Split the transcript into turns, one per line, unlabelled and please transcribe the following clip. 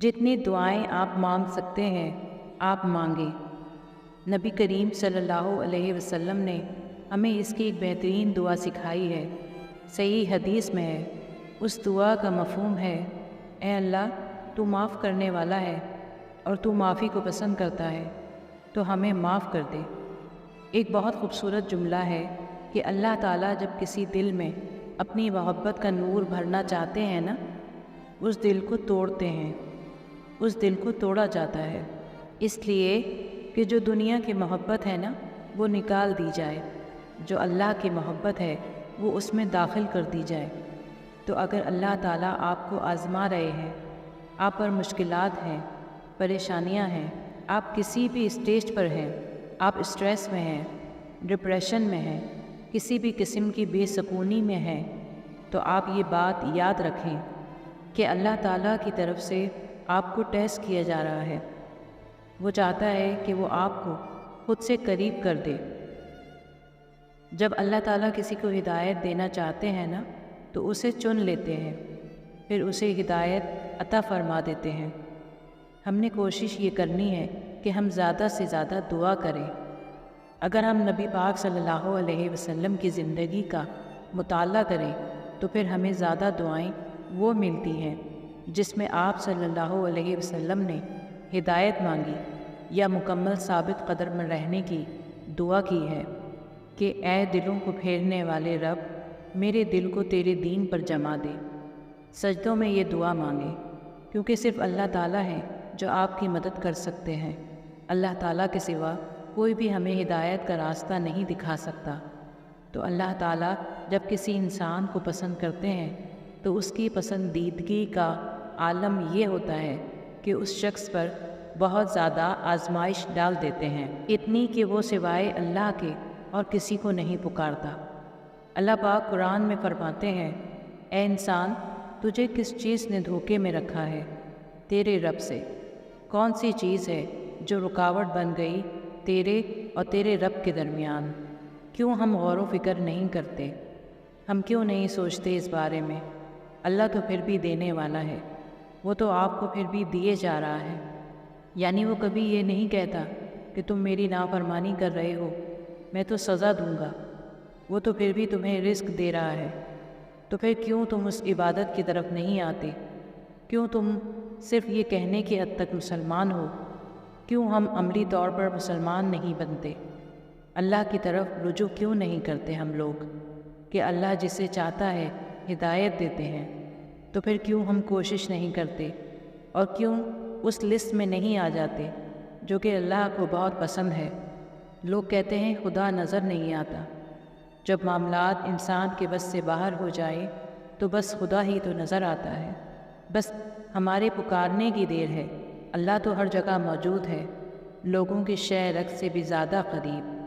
جتنی دعائیں آپ مانگ سکتے ہیں آپ مانگیں۔ نبی کریم صلی اللہ علیہ وسلم نے ہمیں اس کی ایک بہترین دعا سکھائی ہے۔ صحیح حدیث میں ہے، اس دعا کا مفہوم ہے: اے اللہ، تو معاف کرنے والا ہے اور تو معافی کو پسند کرتا ہے، تو ہمیں معاف کر دے۔ ایک بہت خوبصورت جملہ ہے کہ اللہ تعالیٰ جب کسی دل میں اپنی محبت کا نور بھرنا چاہتے ہیں نا، اس دل کو توڑتے ہیں، اس دل کو توڑا جاتا ہے، اس لیے کہ جو دنیا کی محبت ہے نا وہ نکال دی جائے، جو اللہ کی محبت ہے وہ اس میں داخل کر دی جائے۔ تو اگر اللہ تعالیٰ آپ کو آزما رہے ہیں، آپ پر مشکلات ہیں، پریشانیاں ہیں، آپ کسی بھی اسٹیج پر ہیں، آپ اسٹریس میں ہیں، ڈپریشن میں ہیں، کسی بھی قسم کی بے سکونی میں ہیں، تو آپ یہ بات یاد رکھیں کہ اللہ تعالیٰ کی طرف سے آپ کو ٹیسٹ کیا جا رہا ہے۔ وہ چاہتا ہے کہ وہ آپ کو خود سے قریب کر دے۔ جب اللہ تعالیٰ کسی کو ہدایت دینا چاہتے ہیں نا تو اسے چن لیتے ہیں، پھر اسے ہدایت عطا فرما دیتے ہیں۔ ہم نے کوشش یہ کرنی ہے کہ ہم زیادہ سے زیادہ دعا کریں۔ اگر ہم نبی پاک صلی اللہ علیہ وسلم کی زندگی کا مطالعہ کریں تو پھر ہمیں زیادہ دعائیں وہ ملتی ہیں جس میں آپ صلی اللہ علیہ وسلم نے ہدایت مانگی یا مکمل ثابت قدم میں رہنے کی دعا کی ہے کہ اے دلوں کو پھیرنے والے رب، میرے دل کو تیرے دین پر جما دے۔ سجدوں میں یہ دعا مانگیں، کیونکہ صرف اللہ تعالیٰ ہے جو آپ کی مدد کر سکتے ہیں۔ اللہ تعالیٰ کے سوا کوئی بھی ہمیں ہدایت کا راستہ نہیں دکھا سکتا۔ تو اللہ تعالیٰ جب کسی انسان کو پسند کرتے ہیں تو اس کی پسندیدگی کا عالم یہ ہوتا ہے کہ اس شخص پر بہت زیادہ آزمائش ڈال دیتے ہیں، اتنی کہ وہ سوائے اللہ کے اور کسی کو نہیں پکارتا۔ اللہ پاک قرآن میں فرماتے ہیں: اے انسان، تجھے کس چیز نے دھوکے میں رکھا ہے؟ تیرے رب سے۔ کون سی چیز ہے جو رکاوٹ بن گئی تیرے اور تیرے رب کے درمیان؟ کیوں ہم غور و فکر نہیں کرتے؟ ہم کیوں نہیں سوچتے اس بارے میں؟ اللہ تو پھر بھی دینے والا ہے، وہ تو آپ کو پھر بھی دیے جا رہا ہے۔ یعنی وہ کبھی یہ نہیں کہتا کہ تم میری نافرمانی کر رہے ہو، میں تو سزا دوں گا۔ وہ تو پھر بھی تمہیں رزق دے رہا ہے۔ تو پھر کیوں تم اس عبادت کی طرف نہیں آتے؟ کیوں تم صرف یہ کہنے کی حد تک مسلمان ہو؟ کیوں ہم عملی طور پر مسلمان نہیں بنتے؟ اللہ کی طرف رجوع کیوں نہیں کرتے ہم لوگ کہ اللہ جسے چاہتا ہے ہدایت دیتے ہیں؟ تو پھر کیوں ہم کوشش نہیں کرتے اور کیوں اس لسٹ میں نہیں آ جاتے جو کہ اللہ کو بہت پسند ہے؟ لوگ کہتے ہیں خدا نظر نہیں آتا۔ جب معاملات انسان کے بس سے باہر ہو جائے تو بس خدا ہی تو نظر آتا ہے۔ بس ہمارے پکارنے کی دیر ہے۔ اللہ تو ہر جگہ موجود ہے، لوگوں کی شے رگ سے بھی زیادہ قریب۔